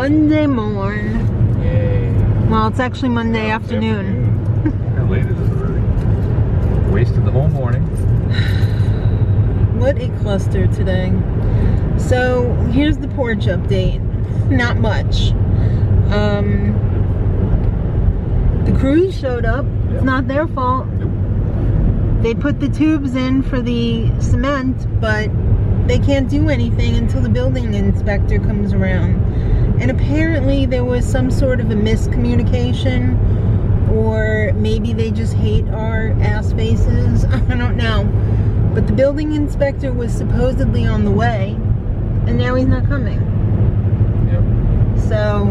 Monday morn. Yay. Well, it's actually Monday afternoon. How late is it already? Wasted the whole morning. What a cluster today. So, here's the porch update. Not much. The crews showed up. Yep. It's not their fault. Nope. They put the tubes in for the cement, but they can't do anything until the building inspector comes around. And apparently there was some sort of a miscommunication, or maybe they just hate our ass faces. I don't know. But the building inspector was supposedly on the way, and now he's not coming. Yep. So,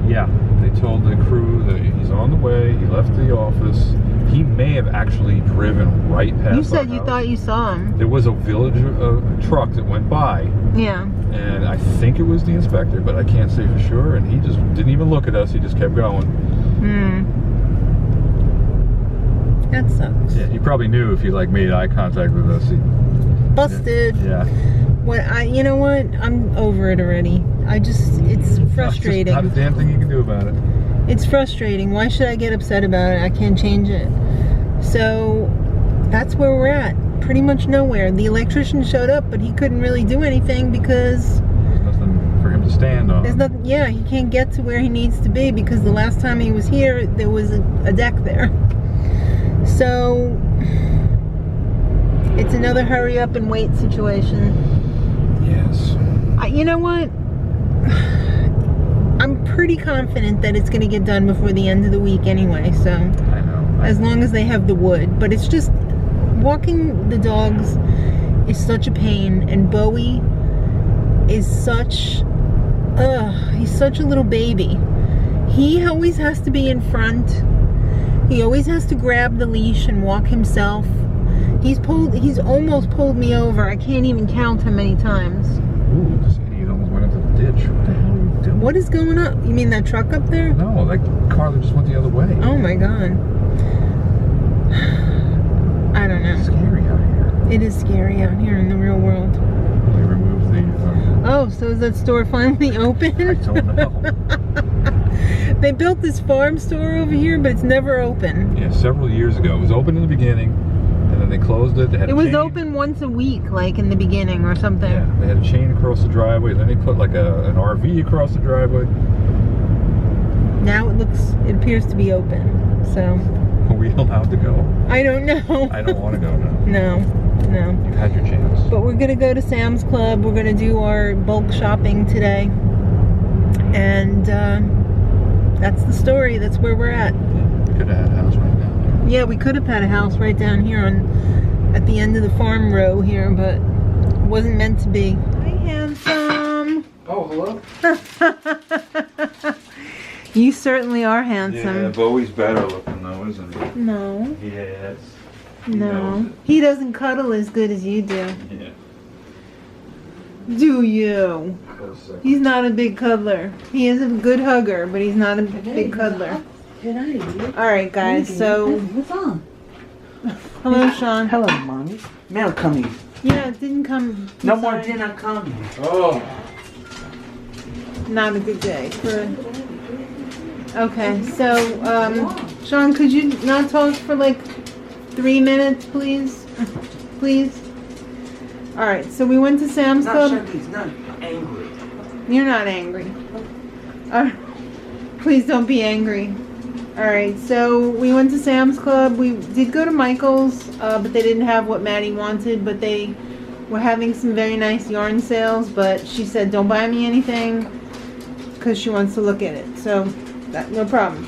yeah, they told the crew that he's on the way. He left the office. He may have actually driven right past. you said our you house. thought you saw him. There was a village truck that went by, Yeah. and I think it was the inspector, but I can't say for sure. And he just didn't even look at us. He just kept going. That sucks. Yeah, he probably knew if he made eye contact with us. Busted. Yeah. You know what? I'm over it already. It's frustrating. Not a damn thing you can do about it. It's frustrating. Why should I get upset about it? I can't change it. So that's where we're at. Pretty much nowhere. The electrician showed up, but he couldn't really do anything because There's nothing for him to stand on. there's nothing. Yeah, he can't get to where he needs to be because the last time he was here, there was a deck there. So it's another hurry up and wait situation. Yes. You know what? I'm pretty confident that it's going to get done before the end of the week anyway, so I know. as long as they have the wood. But it's just, walking the dogs is such a pain, and Bowie is such, he's such a little baby. He always has to be in front. He always has to grab the leash and walk himself. He's almost pulled me over. I can't even count how many times. Ooh, this idiot almost went into the ditch. What the hell are you doing? What is going on? You mean that truck up there? No, like the car that just went the other way. Oh my god. I don't It's know. scary out here. It is scary out here in the real world. They removed the. Oh, so is that store finally open? I don't know. They built this farm store over here, but it's never open. Yeah, several years ago. It was open in the beginning, and then they closed it. They had It a was chain. open once a week, like in the beginning or something. Yeah, they had a chain across the driveway. Then they put like an RV across the driveway. Now it appears to be open. So, Are we allowed to go? I don't know. I don't want to go now. No. You've had your chance. But we're going to go to Sam's Club. We're going to do our bulk shopping today. And that's the story. That's where we're at. Could have had a house right down there. Yeah, we could have had a house right down here at the end of the farm row here, but it wasn't meant to be. Hi, handsome. Oh, hello? You certainly are handsome. Yeah, Bowie's better looking though, isn't he? No. Yes. No. He doesn't cuddle as good as you do. Yeah. Do you? He's not a big cuddler. He is a good hugger, but he's not a big cuddler. Alright guys, so... What's on? Hello, Sean. Hello, Mommy. Mail coming. Yeah, it didn't come... No more dinner coming. Oh. Not a good day for... Okay, so, Sean, could you not talk for like 3 minutes, please? Please? Alright, so we went to Sam's Club. He's not angry. You're not angry. Please don't be angry. Alright, so we went to Sam's Club. We did go to Michael's, but they didn't have what Maddie wanted, but they were having some very nice yarn sales, but she said don't buy me anything because she wants to look at it. So, no problem.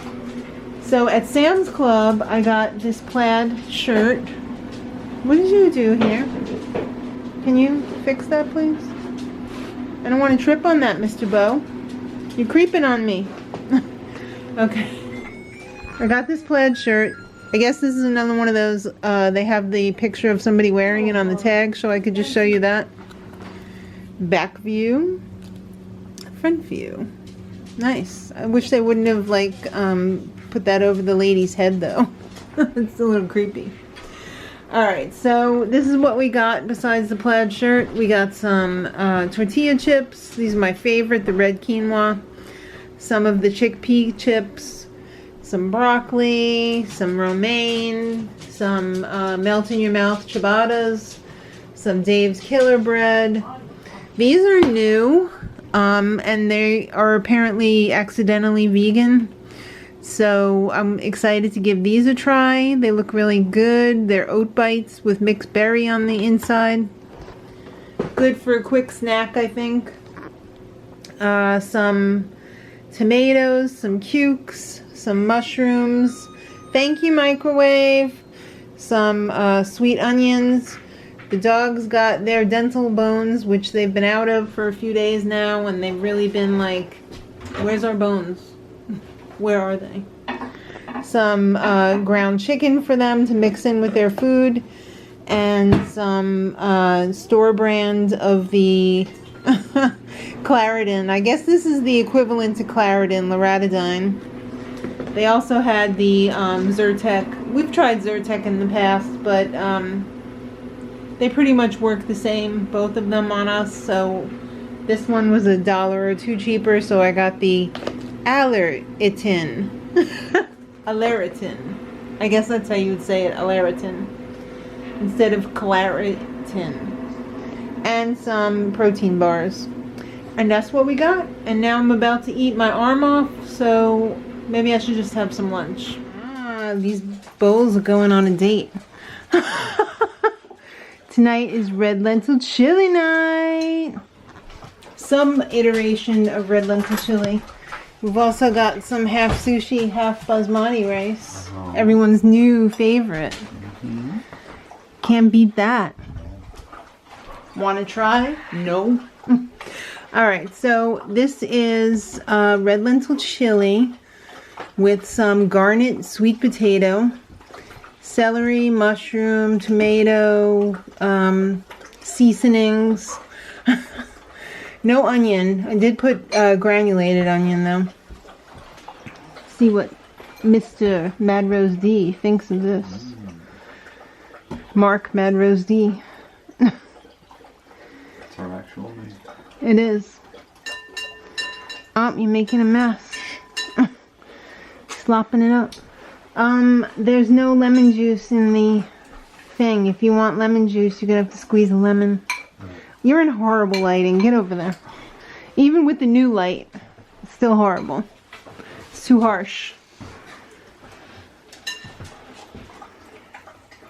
So at Sam's Club, I got this plaid shirt. What did you do here? Can you fix that, please? I don't want to trip on that, Mr. Bow. You're creeping on me. Okay. I got this plaid shirt. I guess this is another one of those, they have the picture of somebody wearing it on the tag, so I could just show you that. Back view. Front view. Nice. I wish they wouldn't have, like, put that over the lady's head, though. It's a little creepy. Alright, so this is what we got besides the plaid shirt. We got some tortilla chips. These are my favorite, the red quinoa. Some of the chickpea chips. Some broccoli. Some romaine. Some melt-in-your-mouth ciabattas. Some Dave's Killer Bread. These are new, and they are apparently accidentally vegan. So I'm excited to give these a try. They look really good. They're oat bites with mixed berry on the inside. Good for a quick snack, I think. Some tomatoes, some cukes, some mushrooms. Thank you, microwave. Some sweet onions. The dogs got their dental bones, which they've been out of for a few days now, and they've really been like, where's our bones? Where are they? Some ground chicken for them to mix in with their food, and some store brand of the Claritin. I guess this is the equivalent to Claritin, Loratadine. They also had the Zyrtec. We've tried Zyrtec in the past, but they pretty much work the same, both of them on us. So this one was $1 or $2 cheaper, so I got the Aleritin. Aleritin. I guess that's how you would say it, Aleritin. Instead of Claritin. And some protein bars. And that's what we got. And now I'm about to eat my arm off, so maybe I should just have some lunch. These bowls are going on a date. Tonight is red lentil chili night. Some iteration of red lentil chili. We've also got some half sushi, half basmati rice. Everyone's new favorite. Can't beat that. Want to try? No. Alright, so this is red lentil chili with some garnet sweet potato, celery, mushroom, tomato, seasonings. No onion. I did put granulated onion though. See what Mr. Mad Rose D thinks of this. Mark Mad Rose D. That's our actual name. It is. Oh, you're making a mess. Slopping it up. There's no lemon juice in the thing. If you want lemon juice, you're gonna have to squeeze a lemon. You're in horrible lighting. Get over there. Even with the new light, it's still horrible. It's too harsh.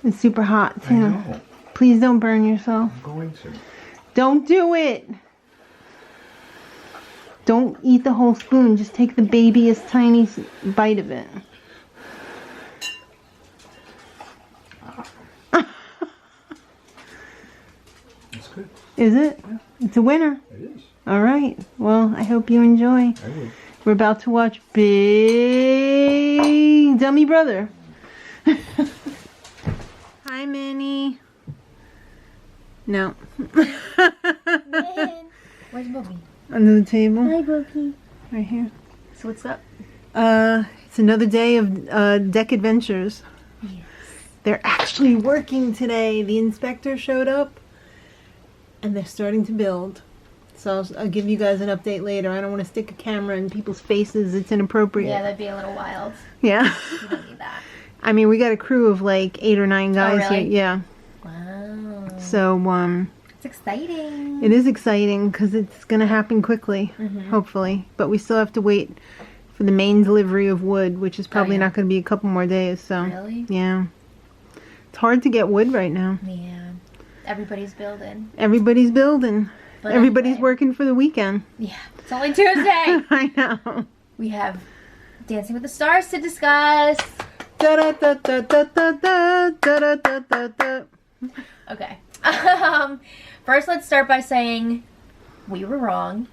It's super hot too. I know. Please don't burn yourself. I'm going to. Don't do it. Don't eat the whole spoon. Just take the babyest tiny bite of it. It's good. Is it? Yeah. It's a winner. It is. All right. Well, I hope you enjoy. I will. We're about to watch Big Dummy Brother. Hi, Minnie. No. Where's Bobby? Under the table. Hi, Bobby. Right here. So what's up? It's another day of deck adventures. Yes. They're actually working today. The inspector showed up, and they're starting to build. So I'll give you guys an update later. I don't want to stick a camera in people's faces. It's inappropriate. Yeah, that'd be a little wild. Yeah. You don't need that. I mean, we got a crew of like 8 or 9 guys really? here. Yeah. Wow. So It's exciting. it is exciting because it's going to happen quickly, hopefully. But we still have to wait for the main delivery of wood, which is probably yeah. not going to be a couple more days. So Really? yeah, it's hard to get wood right now. Yeah. Everybody's building. Everybody's building. But Everybody's anyway. working for the weekend. Yeah. It's only Tuesday. I know. We have Dancing with the Stars to discuss. Da da da da da da da da da da da. Okay. First, let's start by saying we were wrong.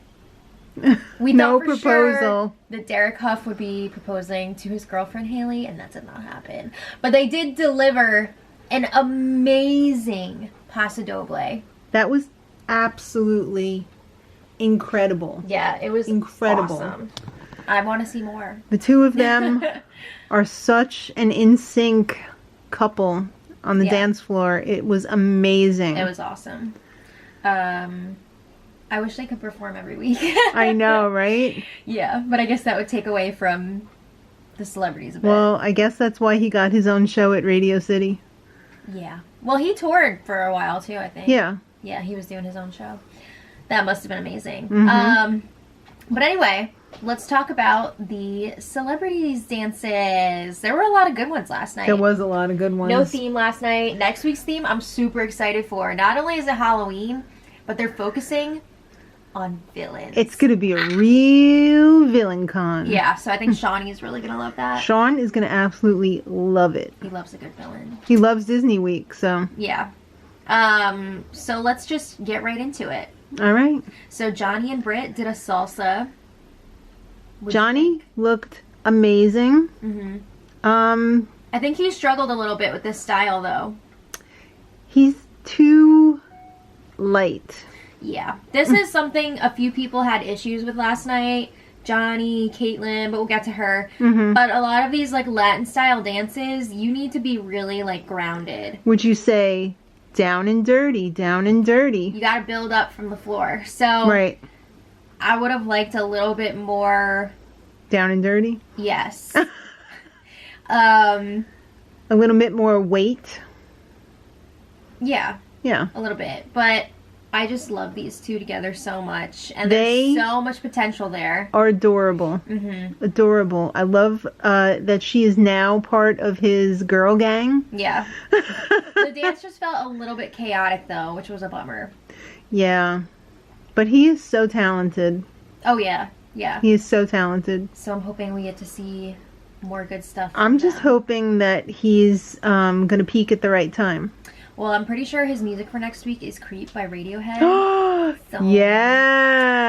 We No thought for sure proposal. that Derek Huff would be proposing to his girlfriend Haley, and that did not happen. But they did deliver an amazing Paso Doble. That was absolutely incredible. Yeah, it was Incredible. awesome. I want to see more. The two of them are such an in-sync couple. on the Yeah. dance floor. It was amazing. It was awesome. I wish they could perform every week. I know, right? Yeah, but I guess that would take away from the celebrities a bit. Well, I guess that's why he got his own show at Radio City. Yeah. Well, he toured for a while too, I think. Yeah. Yeah, he was doing his own show. That must have been amazing. Mhm. But anyway, let's talk about the celebrities dances. There were a lot of good ones last night. There was a lot of good ones. No theme last night. Next week's theme, I'm super excited for. Not only is it Halloween, but they're focusing on villains. It's going to be a real villain con. Yeah, so I think Shawnee is really gonna love that. Sean is going to absolutely love it. He loves a good villain. He loves Disney Week, so. Yeah. So let's just get right into it. All right. So Johnny and Britt did a salsa. Johnny looked amazing. Mm-hmm. I think he struggled a little bit with this style, though. He's too light. Yeah. This is something a few people had issues with last night. Johnny, Caitlin, but we'll get to her. Mhm. But a lot of these, like, Latin style dances, you need to be really, like, grounded. Would you say down and dirty, down and dirty? You gotta build up from the floor. So Right. I would have liked a little bit more, Down and dirty. yes. A little bit more weight. Yeah, Yeah. a little bit. But I just love these two together so much. And They- there's so much potential there. Are adorable. Mm-hmm. Adorable. I love that she is now part of his girl gang. Yeah. The dance just felt a little bit chaotic, though, which was a bummer. Yeah. But he is so talented. Oh, yeah. Yeah. He is so talented. So I'm hoping we get to see more good stuff. I'm from just them. hoping that he's going to peak at the right time. Well, I'm pretty sure his music for next week is Creep by Radiohead. So- yes.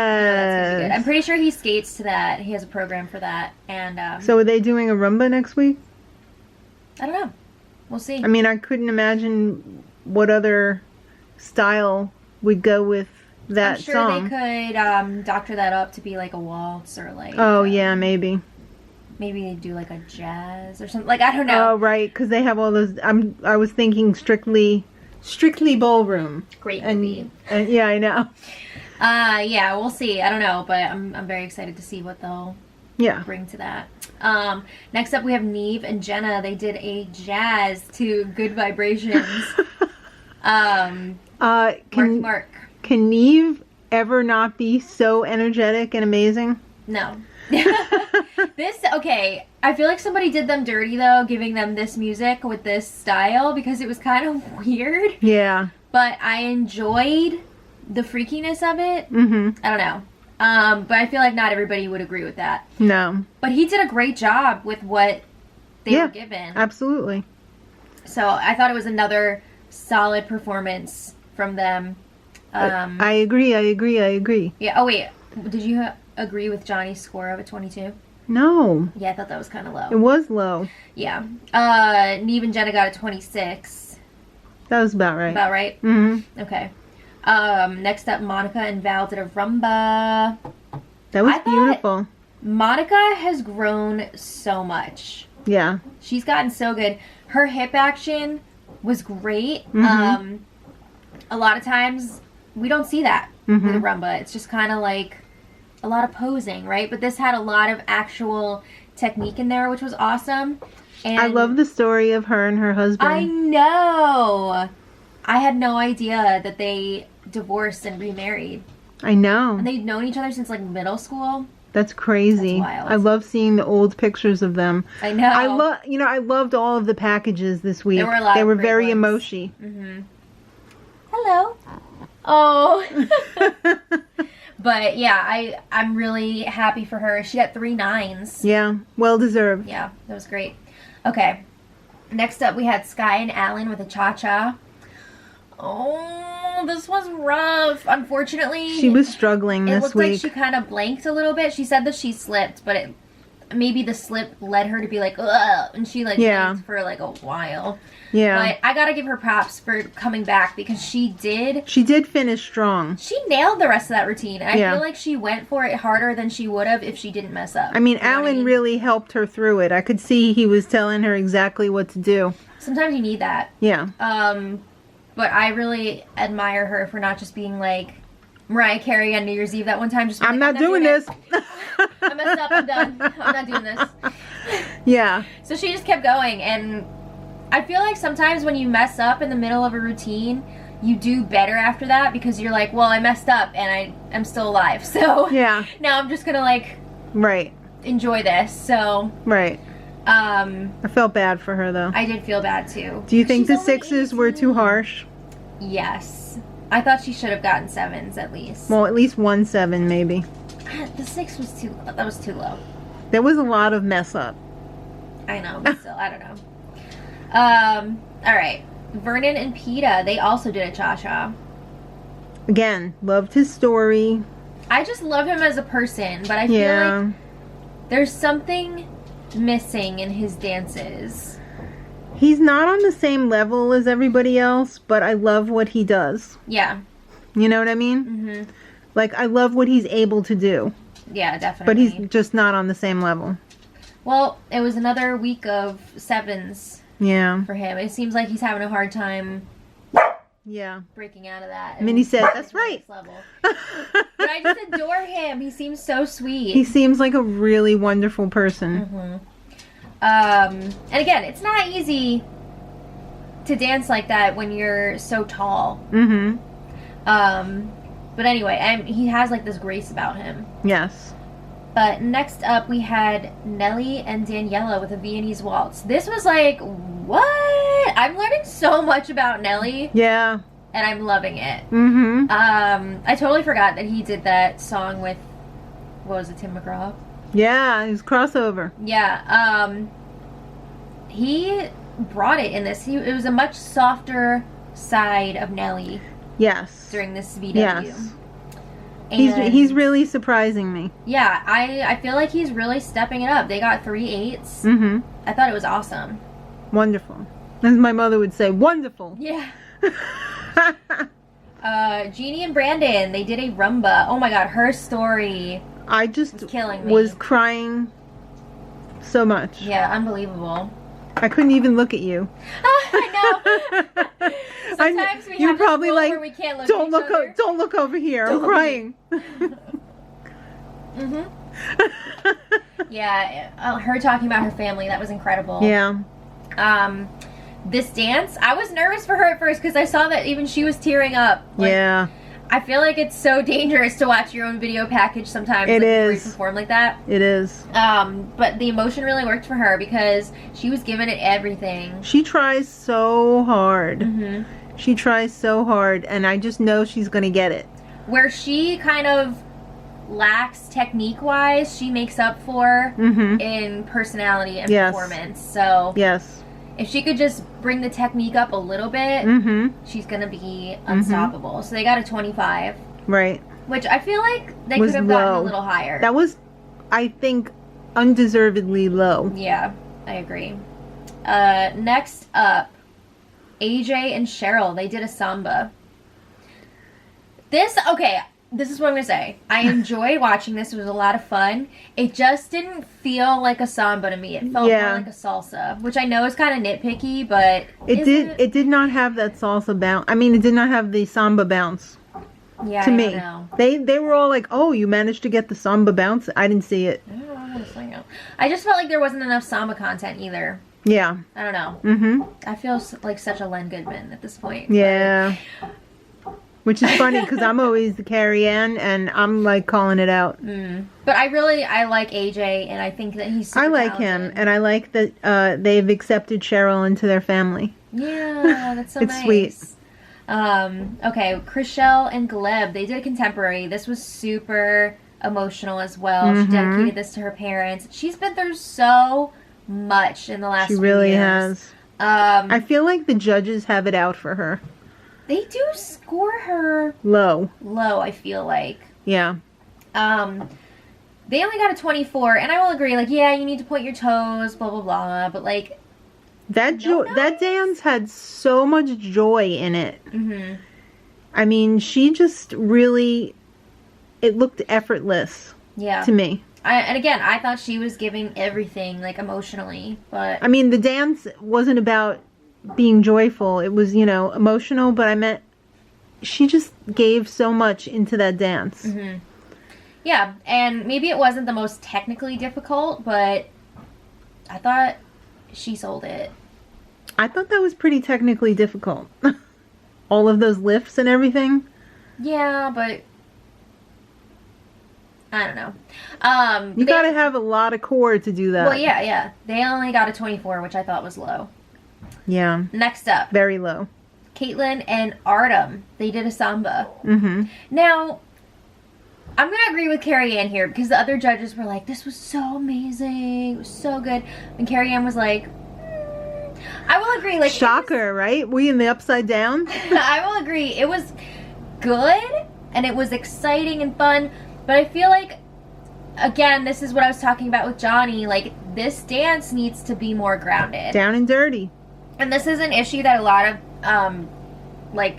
That's gonna be good. I'm pretty sure he skates to that. He has a program for that. And So are they doing a Rumba next week? I don't know. We'll see. I mean, I couldn't imagine what other style would go with that I'm sure song. they could doctor that up to be like a waltz or like... Oh, yeah, maybe. Maybe they do like a jazz or something. Like, I don't know. Oh, right, because they have all those. I was thinking strictly ballroom. Great And, movie. and yeah, I know. Yeah, we'll see. I don't know, but I'm very excited to see what they'll Yeah. bring to that. Next up, we have Neve and Jenna. They did a jazz to Good Vibrations. Mark. Can Neve ever not be so energetic and amazing? No. Okay, I feel like somebody did them dirty, though, giving them this music with this style, because it was kind of weird, Yeah. but I enjoyed the freakiness of it. Mm-hmm. I don't know. But I feel like not everybody would agree with that. No. But he did a great job with what they were given. Absolutely. So I thought it was another solid performance from them. I agree. Yeah. Oh, wait. Did you agree with Johnny's score of a 22? No. Yeah, I thought that was kind of low. It was low. Yeah. Neve and Jenna got a 26. That was about right. About right? Mm-hmm. Okay. Next up, Monica and Val did a rumba. That was I thought- beautiful. Monica has grown so much. Yeah. She's gotten so good. Her hip action was great. Mhm. A lot of times we don't see that with a Mhm. rumba. It's just kind of like a lot of posing, right? But this had a lot of actual technique in there, which was awesome. And I love the story of her and her husband. I know. I had no idea that they divorced and remarried. I know. And they'd known each other since like middle school. That's crazy. That's wild. I love seeing the old pictures of them. I know. I loved all of the packages this week. There were a lot They of were great very ones. emoji. Mm-hmm. Hello. Oh. But yeah, I'm really happy for her. She got 3 9s. Yeah, well deserved. Yeah, that was great. Okay. Next up, we had Sky and Alan with a cha-cha. Oh, this was rough. Unfortunately, She was struggling it this looked week. like she kind of blanked a little bit. She said that she slipped, but maybe the slip led her to be like, ugh, and she like went for like a while. Yeah. But I gotta give her props for coming back because she did finish strong. She nailed the rest of that routine. I feel like she went for it harder than she would have if she didn't mess up. I mean, Alan really helped her through it. I could see he was telling her exactly what to do. Sometimes you need that. Yeah. But I really admire her for not just being like Mariah Carey on New Year's Eve that one time. Just I'm not doing this. I messed up. I'm done. I'm not doing this. Yeah. So she just kept going, and I feel like sometimes when you mess up in the middle of a routine, you do better after that because you're like, well, I messed up and I am still alive. So yeah. Now I'm just gonna like enjoy this. So I felt bad for her though. I did feel bad too. Do you think the 6s were too harsh? Yes. I thought she should have gotten 7s at least. Well, at least 1 7 maybe. The 6 was too. That was too low. There was a lot of mess up. I know, but still, I don't know. All right. Vernon and Peta, they also did a cha-cha. Again, loved his story. I just love him as a person, but I feel like there's something missing in his dances. He's not on the same level as everybody else, but I love what he does. Yeah. You know what I mean? Mm-hmm. Like, I love what he's able to do. Yeah, definitely. But he's just not on the same level. Well, it was another week of 7s. Yeah. For him. It seems like he's having a hard time breaking out of that. I mean, he said, that's right. Level. But I just adore him. He seems so sweet. He seems like a really wonderful person. Mm-hmm. And again, it's not easy to dance like that when you're so tall. Mm-hmm. But anyway, he has like this grace about him. Yes. But next up, we had Nelly and Daniela with a Viennese waltz. This was like, what? I'm learning so much about Nelly. Yeah. And I'm loving it. Mm-hmm. I totally forgot that he did that song with, what was it, Tim McGraw? Yeah, it was crossover. Yeah. He brought it in this. It was a much softer side of Nelly. Yes. During this VW. Yes. And he's really surprising me. Yeah, I feel like he's really stepping it up. They got 3 8s. Mm-hmm. I thought it was awesome. Wonderful. As my mother would say, wonderful. Yeah. Jeannie and Brandon, they did a rumba. Oh my god, her story I just was killing me. Was crying so much. Yeah, unbelievable. I couldn't even look at you. I know. Sometimes we have probably this like, where we can't look don't at look each other. Don't look over here. I'm crying. Mhm. Yeah, her talking about her family, that was incredible. Yeah. This dance, I was nervous for her at first because I saw that even she was tearing up. Like, yeah. I feel like it's so dangerous to watch your own video package sometimes. It before is. you perform like that. It is. But the emotion really worked for her because she was giving it everything. She tries so hard. Mm-hmm. She tries so hard, and I just know she's going to get it. Where she kind of lacks technique-wise, she makes up for in personality and performance. So yes. If she could just bring the technique up a little bit, she's going to be unstoppable. So they got a 25. Right. Which I feel like they could have gotten a little higher. That was, I think, undeservedly low. Yeah, I agree. Next up, AJ and Cheryl. They did a samba. This is what I'm going to say. I enjoyed watching this. It was a lot of fun. It just didn't feel like a samba to me. It felt more like a salsa, which I know is kind of nitpicky, but it did not have that salsa bounce. I mean, it did not have the samba bounce. Yeah, to me. I don't know. They were all like, "Oh, you managed to get the samba bounce." I didn't see it. I just felt like there wasn't enough samba content either. Yeah. I don't know. I feel like such a Len Goodman at this point. Yeah. Which is funny because I'm always the Carrie Ann and I'm like calling it out. But I like AJ and I think that he's super I like talented. him and I like that they've accepted Cheryl into their family. Yeah, that's so it's nice. Sweet. Okay, Chriselle and Gleb, they did a contemporary. This was super emotional as well. She dedicated this to her parents. She's been through so much in the last few years. She really has. I feel like the judges have it out for her. They do score her low, I feel like. Yeah. they only got a 24, and I will agree, like, yeah, you need to point your toes, blah, blah, blah, but, like... That that dance had so much joy in it. Mm-hmm. I mean, she just really... It looked effortless to me. And again, I thought she was giving everything, like, emotionally, but... I mean, the dance wasn't about being joyful. It was, you know, emotional, but I meant she just gave so much into that dance. Mm-hmm. Yeah, and maybe it wasn't the most technically difficult, but I thought she sold it. I thought that was pretty technically difficult. All of those lifts and everything. Yeah, but I don't know. You gotta have a lot of core to do that. Well, yeah. They only got a 24, which I thought was low. Yeah. Next up. Very low. Caitlin and Artem. They did a samba. Mm-hmm. Now... I'm going to agree with Carrie Ann here because the other judges were like, this was so amazing. It was so good. And Carrie Ann was like, I will agree. Like, shocker, right? We in the upside down? I will agree. It was good and it was exciting and fun. But I feel like, again, this is what I was talking about with Johnny. Like, this dance needs to be more grounded. Down and dirty. And this is an issue that a lot of, like,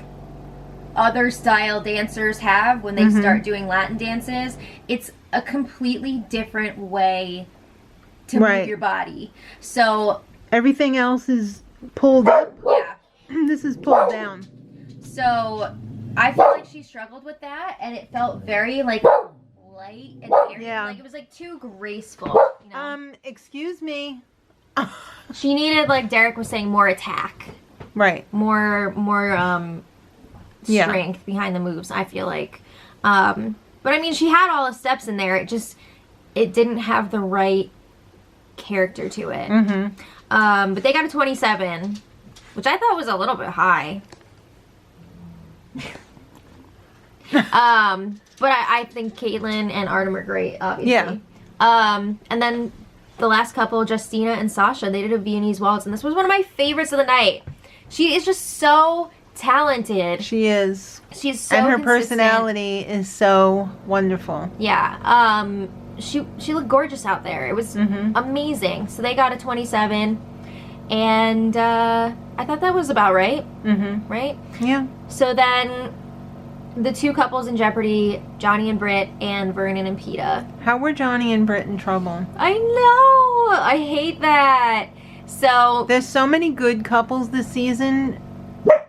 other style dancers have when they start doing Latin dances. It's a completely different way to move your body. So everything else is pulled up. Yeah. This is pulled down. So I feel like she struggled with that, and it felt very like light and airy. Yeah. Like it was like too graceful. You know? Excuse me. She needed, like Derek was saying, more attack. Right. More strength behind the moves, I feel like. But I mean, she had all the steps in there. It didn't have the right character to it. Mm-hmm. But they got a 27, which I thought was a little bit high. But I think Caitlin and Artem are great, obviously. Yeah. And then the last couple, Justina and Sasha, they did a Viennese waltz, and this was one of my favorites of the night. She is just so talented. She is. She's so and her consistent. personality is so wonderful. Yeah. She looked gorgeous out there. It was amazing. So they got a 27, and I thought that was about right. Mm-hmm. Right? Yeah. So then the two couples in jeopardy, Johnny and Britt, and Vernon and Peta. How were Johnny and Britt in trouble? I know. I hate that. So there's so many good couples this season.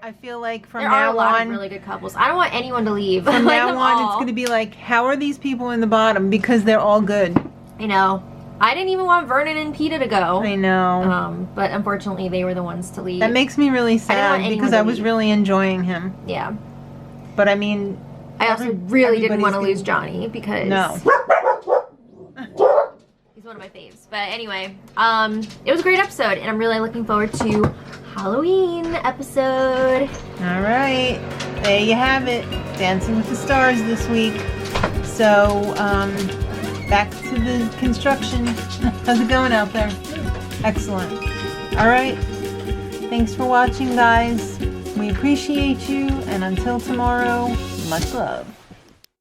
I feel like from there now are a lot on, of really good couples. I don't want anyone to leave. from Like now them on, all. it's going to be like, how are these people in the bottom? Because they're all good. You know, I didn't even want Vernon and Peta to go. I know. But unfortunately, they were the ones to leave. That makes me really want sad anyone because to I was leave. really enjoying him. Yeah. But I mean, I also really didn't want to everybody's lose Johnny because no. he's one of my faves. But anyway, it was a great episode, and I'm really looking forward to Halloween episode. All right, there you have it. Dancing with the Stars this week. So, back to the construction. How's it going out there? Excellent. All right. Thanks for watching, guys. We appreciate you, and until tomorrow, much love.